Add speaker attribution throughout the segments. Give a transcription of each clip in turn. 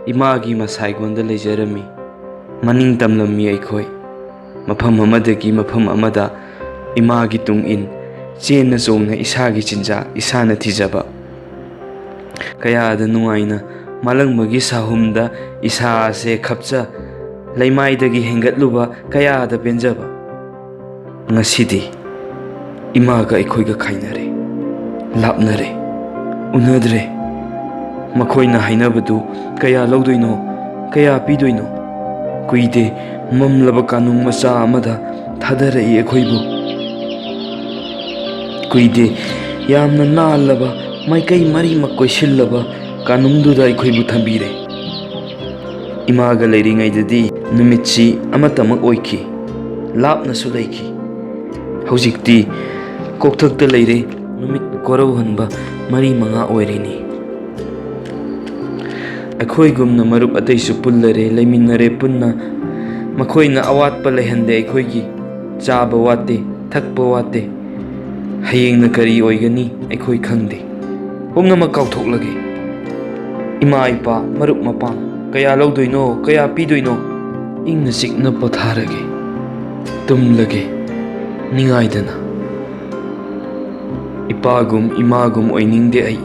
Speaker 1: Imagi masaigonda lejarami maning tamlami aikhoi mafam amadagi mafam amada imagi tungin chena chongna isagi chinja isana thijaba kayada nuaina malangmagi sahumda isa se khapcha laimaidagi hengatluba kayada penjaba ngasidi imaga aikhoiga khainare lapnare unadre makoina hainabadu kaya lawdoino kaya pidoino kuide mamlaba kanung macha amada thadarai aikhoibu kuide yamna nalaba maikai mari makoi sillaba kanungduda aikhoibu thambire imaga leiringaidadi numitsi amatamak oiki lapna su leiki hojikti kokthakta leire numit korau hanba mari manga oirini akhoi-gumna marup ataisu pullare leiminare punna makoina awatpa leihande aikhoigi chaba wate thakpa wate hayengna kari oigani aikhoi khangde pumnamak kauthoklage ima ipa marup mapang kaya lawdoino kaya pidoino ingna sikna potharage tumlage ningaidana ipagum imagum oiningde ai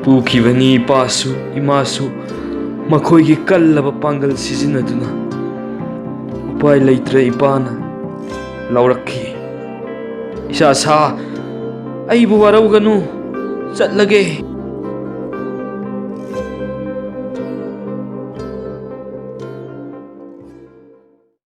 Speaker 1: Pukibani ipasu imasu makhoigi kallaba pangal sizinaduna upai leitre ipana laurakhi isa sa aibu warauganu chatlage